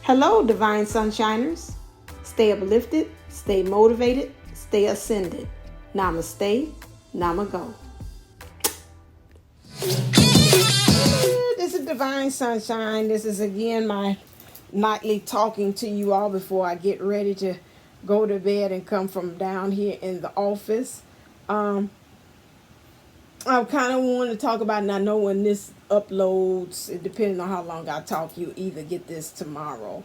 Hello, Divine Sunshiners. Stay uplifted, stay motivated, stay ascended. Namaste, Namago. This is Divine Sunshine. This is again my nightly talking to you all before I get ready to go to bed and come from down here in the office. I kind of want to talk about, and I know when this uploads, depending on how long I talk, you either get this tomorrow.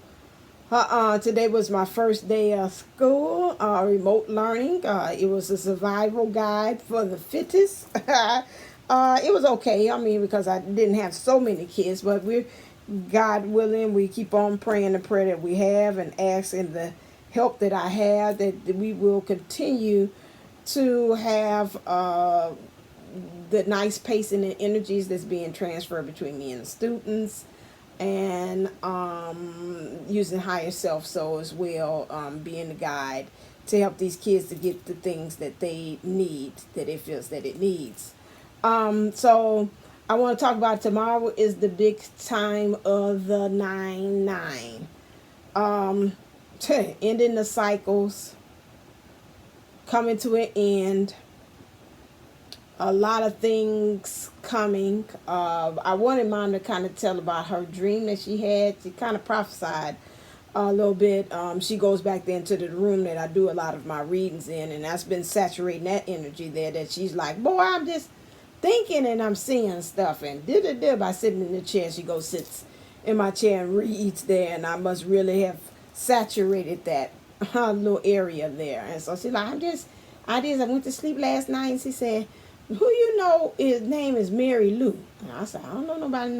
Today was my first day of school, remote learning. It was a survival guide for the fittest. It was okay. I mean, because I didn't have so many kids, but we're, God willing, we keep on praying the prayer that we have and asking the help that I have, that we will continue to have the nice pacing and energies that's being transferred between me and the students, and using higher self soul as well, being the guide to help these kids to get the things that they need, that it feels that it needs. So I want to talk about tomorrow is the big time of the 9-9. Ending the cycles, coming to an end. A lot of things coming. I wanted Mom to kind of tell about her dream that she had. She kind of prophesied a little bit. She goes back then to the room that I do a lot of my readings in, and that's been saturating that energy there, that she's like, boy, I'm just thinking and I'm seeing stuff, and by sitting in the chair, she goes sits in my chair and reads there, and I must really have saturated that little area there. And so she's like, I went to sleep last night, and she said, who you know, his name is Mary Lou. And I said, I don't know nobody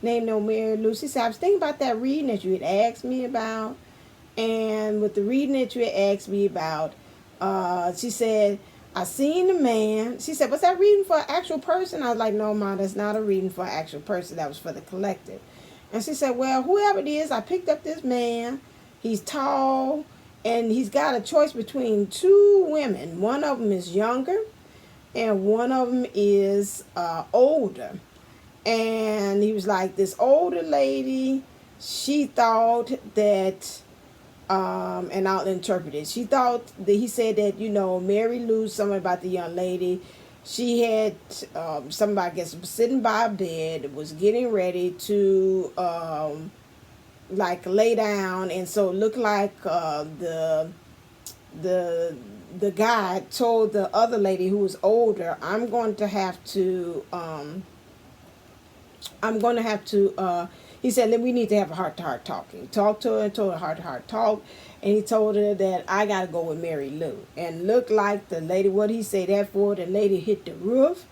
named Mary Lou. She said, I was thinking about that reading that you had asked me about. And with the reading that you had asked me about, she said, I seen the man. She said, was that reading for an actual person? I was like, no, Mom, that's not a reading for an actual person. That was for the collective. And she said, well, whoever it is, I picked up this man. He's tall, and he's got a choice between two women. One of them is younger, and one of them is older. And he was like, this older lady, she thought that, and I'll interpret it. She thought that he said that, Mary Lou, something about the young lady. She had somebody, I guess, was sitting by a bed, was getting ready to lay down, and so it looked like the guy told the other lady who was older, I'm going to have to, he said, we need to have a heart-to-heart talk. He talked to her and told her heart-to-heart talk, and he told her that I got to go with Mary Lou. And looked like the lady, what he said that for, the lady hit the roof.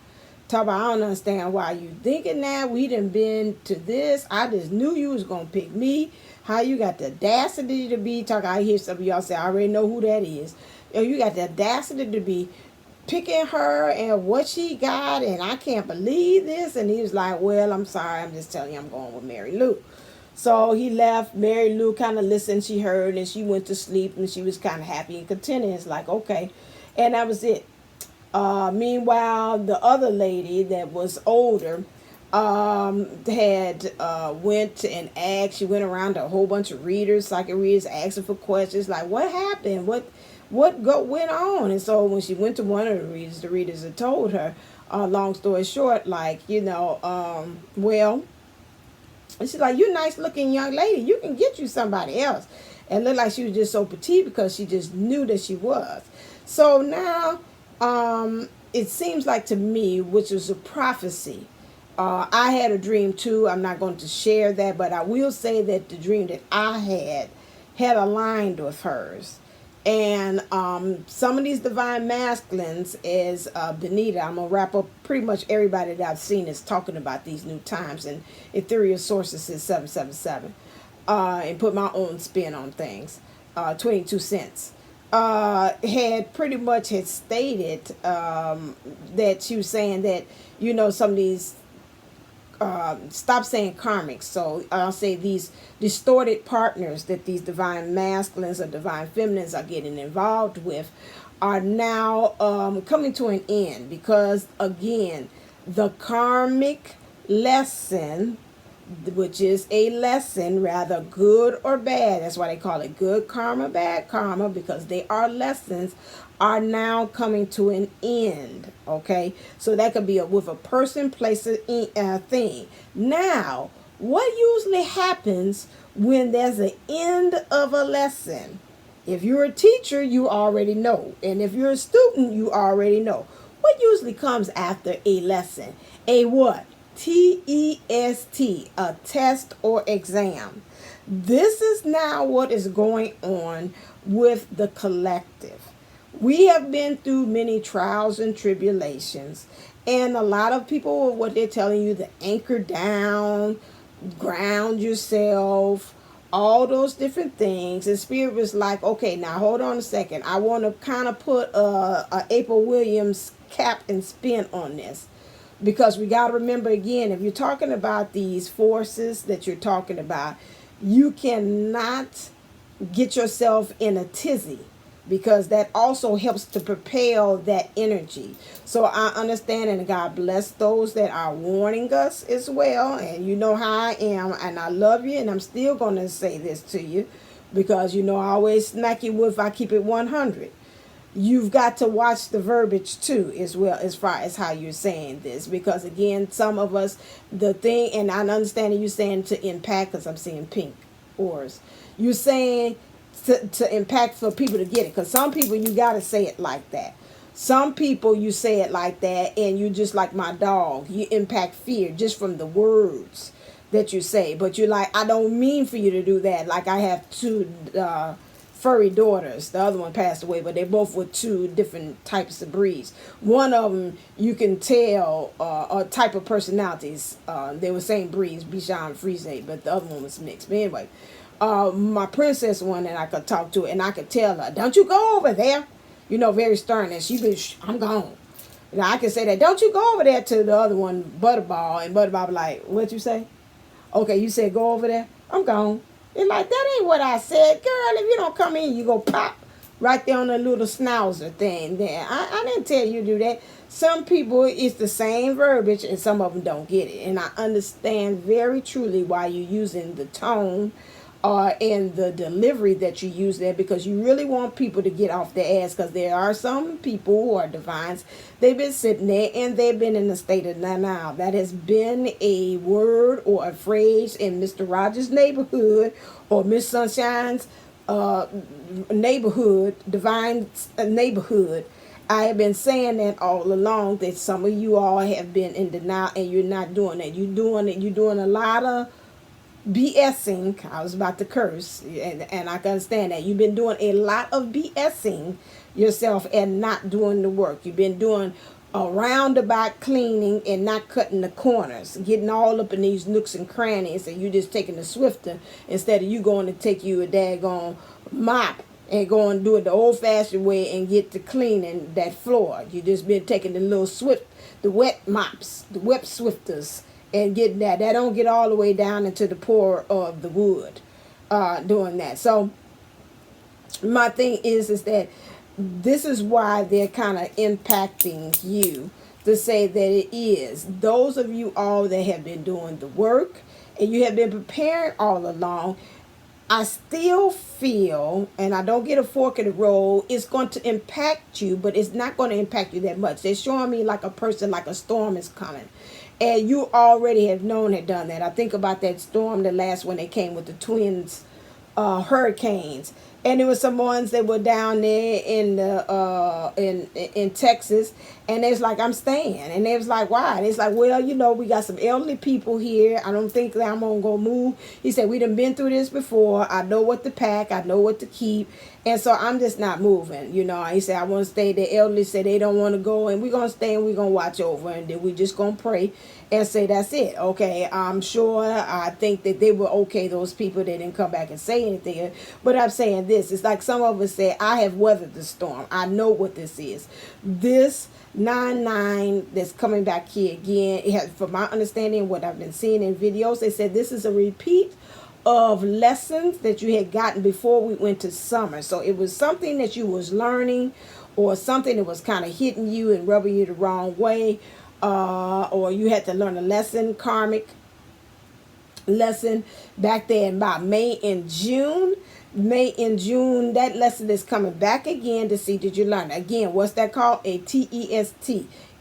Talk about, I don't understand why you thinking that. We done been to this. I just knew you was going to pick me. How you got the audacity to be talking. I hear some of y'all say, I already know who that is. You got the audacity to be picking her and what she got, and I can't believe this. And he was like, well, I'm sorry, I'm just telling you I'm going with Mary Lou. So he left. Mary Lou kind of listened, she heard, and she went to sleep, and she was kind of happy and contented. It's like, okay. And that was it. Meanwhile, the other lady that was older had went and asked. She went around to a whole bunch of readers, psychic readers, asking for questions like, what happened? What went on? And so when she went to one of the readers had told her, long story short, well, and she's like, you're a nice looking young lady. You can get you somebody else. And it looked like she was just so petite because she just knew that she was. So now, it seems like to me, which was a prophecy. I had a dream too. I'm not going to share that, but I will say that the dream that I had aligned with hers. And some of these divine masculines is Benita. I'm going to wrap up pretty much everybody that I've seen is talking about these new times. And Ethereal Sorceress is 777. And put my own spin on things. 22 cents. Had pretty much had stated that she was saying that, some of these, stop saying karmic. So I'll say these distorted partners that these divine masculines or divine feminines are getting involved with are now coming to an end, because again, the karmic lesson which is a lesson, rather good or bad. That's why they call it good karma, bad karma, because they are lessons, are now coming to an end. Okay, so that could be with a person, place, thing. Now, what usually happens when there's an end of a lesson? If you're a teacher, you already know, and if you're a student, you already know. What usually comes after a lesson? A what? T-E-S-T, a test or exam. This is now what is going on with the collective. We have been through many trials and tribulations, and a lot of people, what they're telling you, to anchor down, ground yourself, all those different things. And Spirit was like, okay, now hold on a second. I want to kind of put a April Williams cap and spin on this. Because we got to remember, again, if you're talking about these forces that you're talking about, you cannot get yourself in a tizzy, because that also helps to propel that energy. So I understand, and God bless those that are warning us as well. And you know how I am, and I love you, and I'm still going to say this to you, because you know I always smack you with, I keep it 100. You've got to watch the verbiage too, as well, as far as how you're saying this, because again, some of us, the thing, and I understand you saying to impact, because I'm seeing pink oars. You're saying to impact for people to get it, because some people you got to say it like that. Some people you say it like that, and you just like my dog, you impact fear just from the words that you say. But you're like, I don't mean for you to do that. Like I have two furry daughters. The other one passed away, but they both were two different types of breeds. One of them, you can tell a type of personalities. They were same breeds, Bichon and Frise, but the other one was mixed. But anyway, my princess one, and I could talk to her, and I could tell her, don't you go over there. You know, very stern, and she be, I'm gone. Now I can say that, don't you go over there, to the other one, Butterball, and Butterball be like, what you say? Okay, you said go over there? I'm gone. It's like, that ain't what I said. Girl, if you don't come in, you go pop right there on the little schnauzer thing there. I didn't tell you to do that. Some people, it's the same verbiage, and some of them don't get it. And I understand very truly why you're using the tone and the delivery that you use there, because you really want people to get off their ass, because there are some people who are divines. They've been sitting there and they've been in a state of now. That has been a word or a phrase in Mr. Rogers' neighborhood or Miss Sunshine's neighborhood, divine neighborhood. I have been saying that all along, that some of you all have been in denial, and you're not doing that. You're doing a lot of BSing. I was about to curse, and I can understand that. You've been doing a lot of BSing yourself and not doing the work. You've been doing a roundabout cleaning and not cutting the corners, getting all up in these nooks and crannies, and you just taking the swifter instead of you going to take you a daggone mop and go and do it the old-fashioned way and get to cleaning that floor. You just been taking the little the wet mops, the wet swifters, and getting that. That don't get all the way down into the pore of the wood doing that. So my thing is that this is why they're kind of impacting you, to say that it is. Those of you all that have been doing the work and you have been preparing all along, I still feel, and I don't get a fork in the road, it's going to impact you, but it's not going to impact you that much. They're showing me like a person, like a storm is coming. And you already have known had done that. I think about that storm, the last one that came with the twins, hurricanes. And there were some ones that were down there in the in Texas, and it's like, I'm staying. And they was like, why? And it's like, well, you know, we got some elderly people here. I don't think that I'm gonna go move. He said, we done been through this before. I know what to pack. I know what to keep. And so I'm just not moving. You know, he said, I want to stay. The elderly said they don't want to go, and we're gonna stay and we're gonna watch over, and then we just gonna pray and say that's it. Okay, I'm sure. I think that they were okay. Those people, they didn't come back and say anything. But I'm saying this. It's like some of us say, I have weathered the storm. I know what this is. This 9-9 that's coming back here again. It has, from my understanding, what I've been seeing in videos, they said this is a repeat of lessons that you had gotten before we went to summer. So it was something that you was learning, or something that was kind of hitting you and rubbing you the wrong way, or you had to learn a lesson, karmic, lesson back there in about May and June. May and June, that lesson is coming back again to see did you learn. Again, what's that called? A test.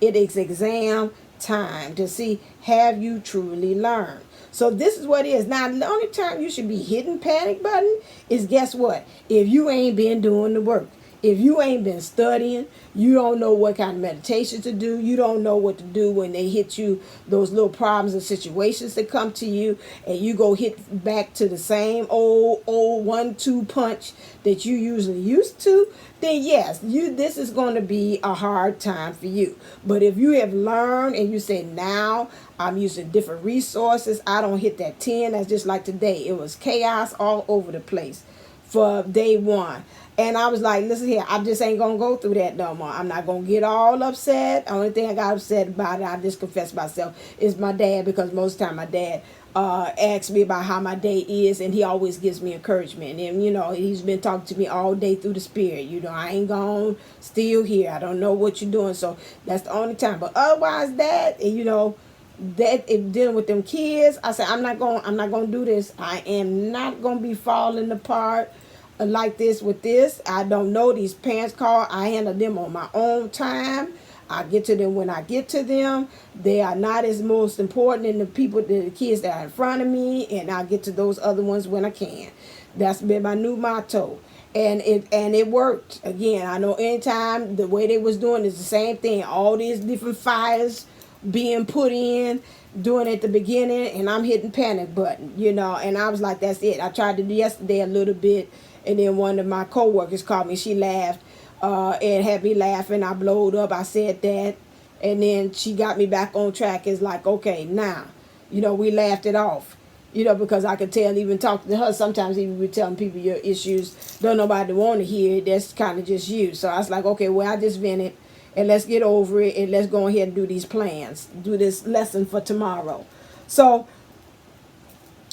It is exam time to see have you truly learned. So this is what it is. Now, the only time you should be hitting panic button is guess what? If you ain't been doing the work. If you ain't been studying, you don't know what kind of meditation to do. You don't know what to do when they hit you, those little problems and situations that come to you, and you go hit back to the same old 1-2 punch that you usually used to, then yes, this is going to be a hard time for you. But if you have learned and you say, now I'm using different resources, I don't hit that 10. That's just like today. It was chaos all over the place for day one. And I was like, listen here, I just ain't going to go through that no more. I'm not going to get all upset. The only thing I got upset about it, I just confess myself, is my dad, because most of the time my dad asks me about how my day is, and he always gives me encouragement. And, you know, he's been talking to me all day through the spirit. You know, I ain't gone, still here. I don't know what you're doing. So that's the only time. But otherwise that, you know, that if dealing with them kids, I said, I'm not going to do this. I am not going to be falling apart like this with this. I don't know. These parents call. I handle them on my own time. I get to them when I get to them. They are not as most important than the kids that are in front of me, and I get to those other ones when I can. That's been my new motto. And it worked. Again, I know anytime the way they was doing is the same thing. All these different fires being put in, doing at the beginning, and I'm hitting panic button, you know, and I was like, that's it. I tried to do yesterday a little bit, and then one of my co-workers called me. She laughed and had me laughing. I blowed up. I said that, and then she got me back on track. It's like, okay, now, you know, we laughed it off, you know, because I could tell, even talking to her, sometimes even we're telling people your issues, don't nobody want to hear it. That's kind of just you. So I was like, okay, well, I just vented, and let's get over it, and let's go ahead and do these plans, do this lesson for tomorrow. So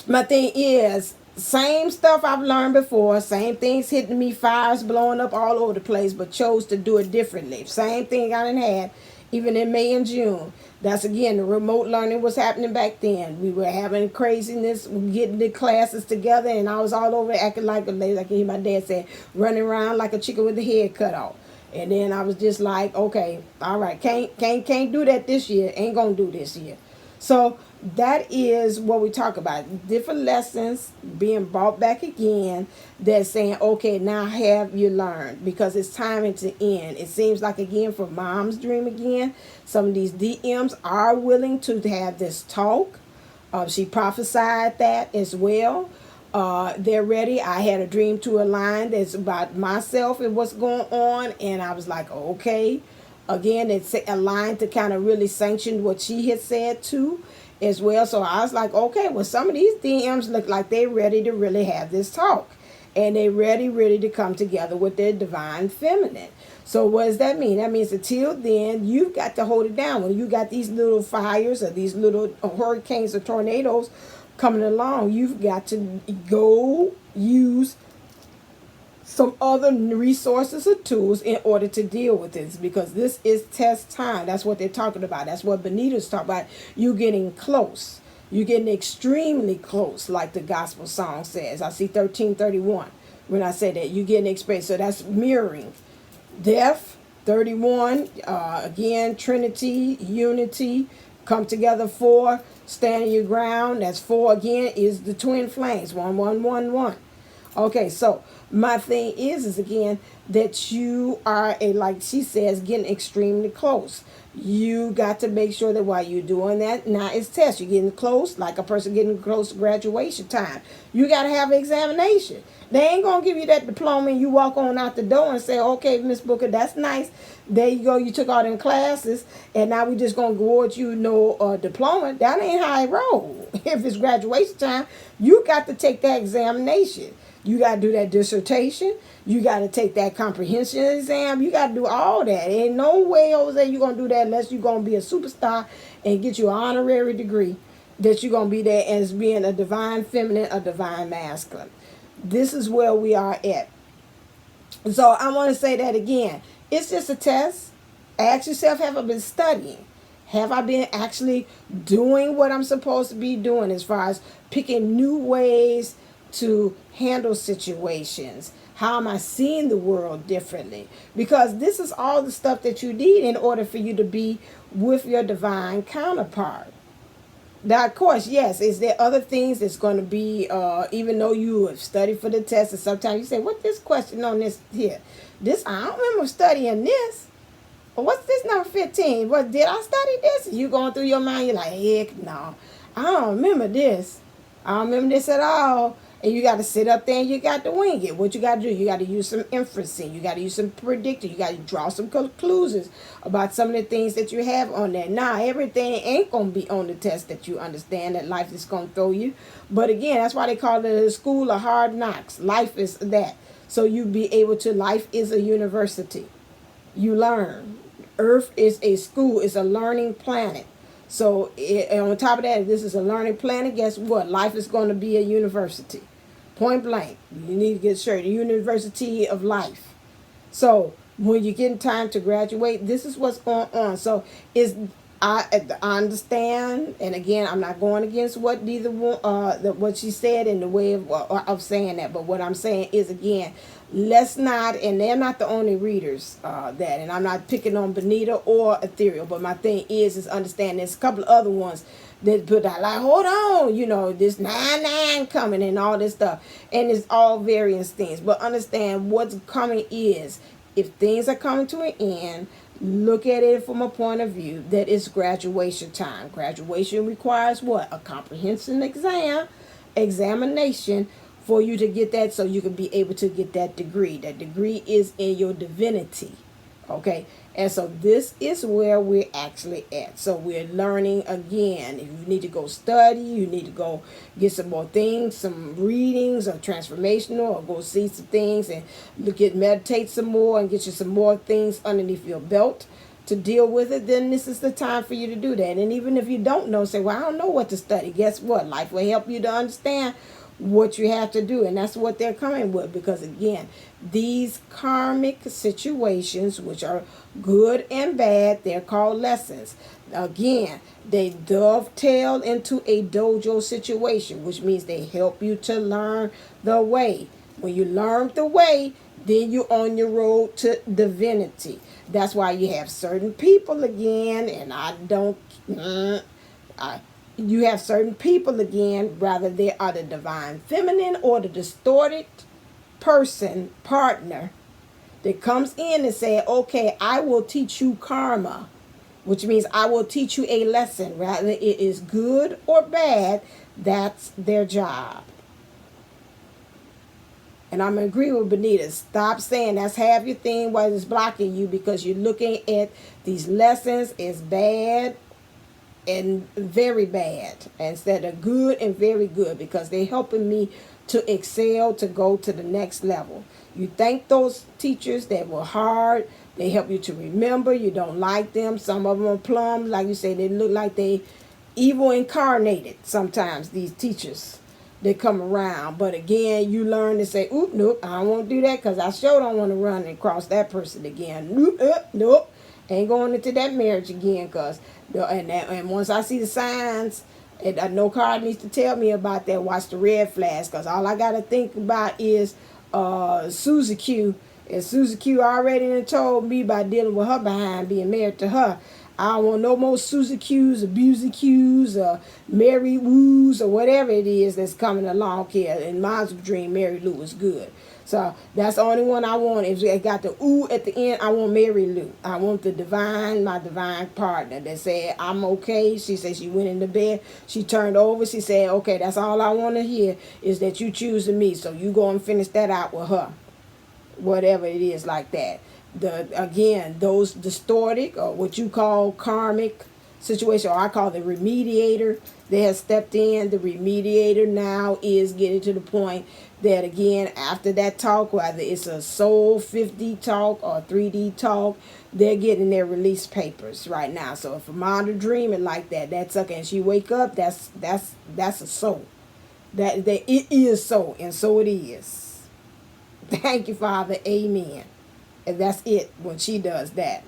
my thing is, same stuff I've learned before, same things hitting me, fires blowing up all over the place, but chose to do it differently. Same thing I done had, even in May and June. That's again, the remote learning was happening back then. We were having craziness, getting the classes together, and I was all over acting like a lady, like my dad said, running around like a chicken with the head cut off. And then I was just like, okay, all right, can't do that this year. Ain't gonna do this year. So that is what we talk about. Different lessons being brought back again. That's saying, okay, now have you learned? Because it's time to end. It seems like, again, for Mom's Dream again, some of these DMs are willing to have this talk. She prophesied that as well. They're ready. I had a dream to align that's about myself and what's going on, and I was like, okay. Again, it's aligned to kind of really sanction what she had said too as well. So I was like, okay, well, some of these DMs look like they're ready to really have this talk, and they're ready to come together with their divine feminine. So what does that mean? That means until then, you've got to hold it down. When you got these little fires or these little hurricanes or tornadoes coming along, you've got to go use some other resources or tools in order to deal with this, because this is test time. That's what they're talking about. That's what Benita's talking about. You're getting close. You're getting extremely close, like the gospel song says. I see 1331 when I say that. You're getting expressed. So that's mirroring. Death, 31. Again, Trinity, unity, come together. 4, stand your ground. That's 4 again, is the twin flames. 1, 1, 1, 1. Okay, so my thing is again that you are like she says, getting extremely close. You got to make sure that while you're doing that, now it's test. You're getting close, like a person getting close to graduation time. You got to have an examination. They ain't gonna give you that diploma and you walk on out the door and say, okay, Miss Booker, that's nice. There you go. You took all them classes, and now we just gonna award you no diploma. That ain't how it roll. If it's graduation time, you got to take that examination. You got to do that dissertation. You got to take that comprehension exam. You got to do all that. Ain't no way, Jose, you're going to do that unless you're going to be a superstar and get you an honorary degree that you're going to be there as being a divine feminine, a divine masculine. This is where we are at. So I want to say that again. It's just a test. Ask yourself, have I been studying? Have I been actually doing what I'm supposed to be doing as far as picking new ways to handle situations? How am I seeing the world differently? Because this is all the stuff that you need in order for you to be with your divine counterpart. Now, of course, yes, is there other things that's going to be, even though you have studied for the test, and sometimes you say, what this question on this here? This, I don't remember studying this. What's this number 15? What, did I study this? You going through your mind, you're like, heck no, I don't remember this. I don't remember this at all. And you got to sit up there and you got to wing it. What you got to do, you got to use some inferencing. You got to use some predicting. You got to draw some conclusions about some of the things that you have on there. Now, everything ain't going to be on the test that you understand that life is going to throw you. But again, that's why they call it a school of hard knocks. Life is that. So you be able to, life is a university. You learn. Earth is a school. It's a learning planet. So on top of that, if this is a learning planet, guess what? Life is going to be a university. Point blank. You need to get straight. The university of life. So when you get time to graduate, this is what's going on. So I understand, and again, I'm not going against what what she said in the way of saying that. But what I'm saying is, again, let's not, and they're not the only readers that, and I'm not picking on Benita or Ethereal, but my thing is understand there's a couple of other ones that put out like, hold on, this 99 coming and all this stuff, and it's all various things. But understand what's coming is, if things are coming to an end, look at it from a point of view that it's graduation time. Graduation requires what? A comprehensive examination for you to get that, so you can be able to get that degree. That degree is in your divinity. Okay? And so this is where we're actually at. So we're learning again. If you need to go study, you need to go get some more things, some readings or transformational, or go see some things and meditate some more and get you some more things underneath your belt to deal with it, then this is the time for you to do that. And even if you don't know, say, well, I don't know what to study. Guess what? Life will help you to understand what you have to do, and that's what they're coming with. Because again, these karmic situations, which are good and bad, they're called lessons. Again, they dovetail into a dojo situation, which means they help you to learn the way. When you learn the way, then you're on your road to divinity. That's why you have certain people again, and you have certain people again, rather they are the divine feminine or the distorted partner that comes in and say, okay, I will teach you karma, which means I will teach you a lesson. Rather it is good or bad, that's their job. And I'm going to agree with Benita. Stop saying that's half your thing while it's blocking you, because you're looking at these lessons as bad and very bad instead of good and very good, because they're helping me to excel, to go to the next level. You thank those teachers that were hard. They help you to remember. You don't like them. Some of them are plums. Like you say, they look like they evil incarnated sometimes, these teachers. They come around. But again, you learn to say, oop, nope, I won't do that, because I sure don't want to run and cross that person again. Nope. Ain't going into that marriage again, because and once I see the signs, and no card needs to tell me about that, watch the red flags, because all I got to think about is Susie Q. And Susie Q already told me by dealing with her behind being married to her. I don't want no more Susie Q's, Abusey Q's, Mary Woo's, or whatever it is that's coming along here. In my dream, Mary Lou was good. So that's the only one I want. If it got the ooh at the end, I want Mary Lou. I want my divine partner that said, I'm okay. She said she went into bed. She turned over. She said, okay, that's all I want to hear is that you choosing me. So you go and finish that out with her. Whatever it is like that. Again, those distorted, or what you call karmic situation, or I call the remediator, they have stepped in. The remediator now is getting to the point that, again, after that talk, whether it's a soul 5D talk or 3D talk, they're getting their release papers right now. So if Amanda dreaming like that, that's okay, and she wake up, that's a soul. That it is so, and so it is. Thank you, Father. Amen. And that's it when she does that.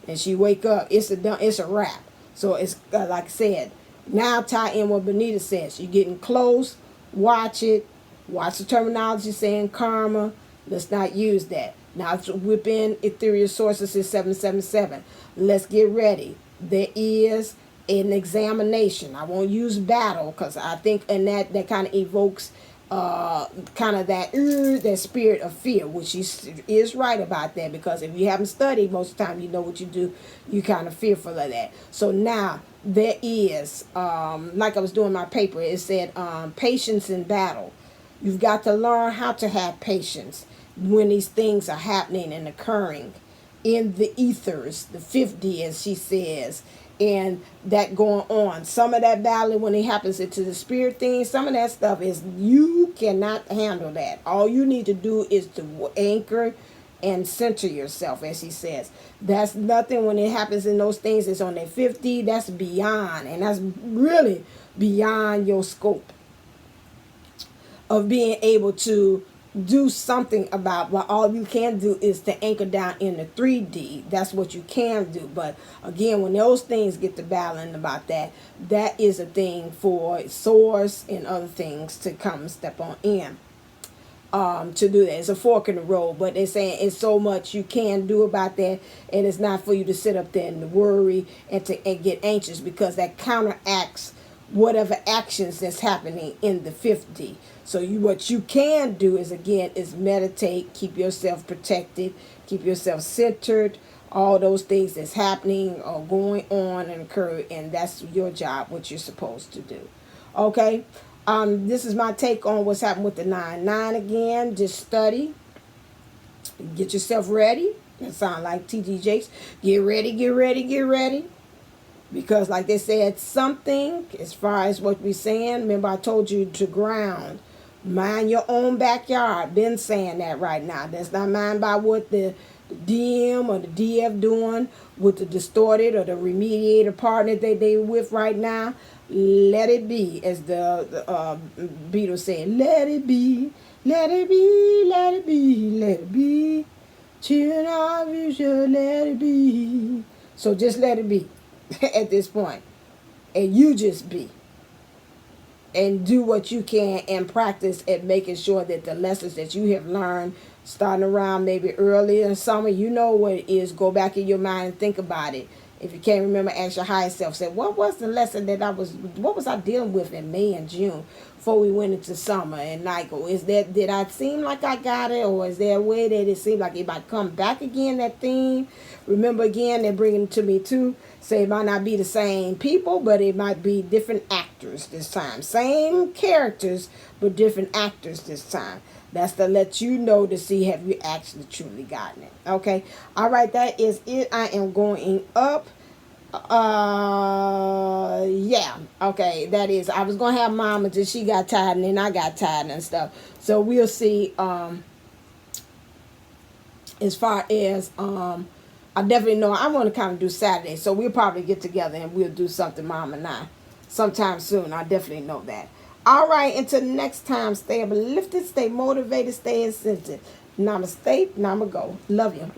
And she wake up, it's a wrap. So it's like I said, now tie in what Benita says. You're getting close. Watch it. Watch the terminology saying karma. Let's not use that. Now it's whip in Ethereal Sorceress is 777. Let's get ready. There is an examination. I won't use battle because I think in that kind of evokes kind of that spirit of fear, which is right about that, because if you haven't studied most of the time, you know what you do, you kind of fearful of that. So now there is like I was doing my paper, it said patience in battle. You've got to learn how to have patience when these things are happening and occurring in the ethers, the 50, as she says, and that going on. Some of that battle, when it happens into the spirit thing, some of that stuff is, you cannot handle that. All you need to do is to anchor and center yourself, as he says. That's nothing when it happens in those things. It's on that 50. That's beyond, and that's really beyond your scope of being able to do something about. What all you can do is to anchor down in the 3D. That's what you can do. But again, when those things get to battling about that, that is a thing for source and other things to come and step on in to do that. It's a fork in the road, but they're saying it's so much you can do about that, and it's not for you to sit up there and worry and get anxious, because that counteracts whatever actions that's happening in the 50. So what you can do is, again, is meditate, keep yourself protected, keep yourself centered, all those things that's happening or going on and occur, and that's your job, what you're supposed to do. Okay, this is my take on what's happening with the 9-9 again. Just study, get yourself ready. That sound like T.D. Jakes. Get ready, get ready, get ready. Because like they said, something, as far as what we're saying, remember I told you to ground. Mind your own backyard. Been saying that right now. That's not mind by what the DM or the DF doing with the distorted or the remediator partner that they with right now. Let it be, as the Beatles said, let it be, let it be, let it be, let it be. Children of future, let it be. So just let it be at this point. And you just be. And do what you can and practice at making sure that the lessons that you have learned starting around maybe early in summer, you know what it is. Go back in your mind and think about it. If you can't remember, ask your higher self. Say, what was the lesson that what was I dealing with in May and June before we went into summer? And like, did I seem like I got it? Or is there a way that it seemed like it might come back again, that theme? Remember again, they're bringing it to me too. Say it might not be the same people, but it might be different actors this time. Same characters, but different actors this time. That's to let you know to see have you actually truly gotten it. Okay. All right. That is it. I am going up. Yeah. Okay. That is. I was gonna have Mama until she got tired, and then I got tired and stuff. So we'll see. As far as I definitely know I want to kind of do Saturday, so we'll probably get together and we'll do something, Mom and I, sometime soon. I definitely know that. All right, until next time, stay uplifted, stay motivated, stay incentive. Namaste, Namago. Love you.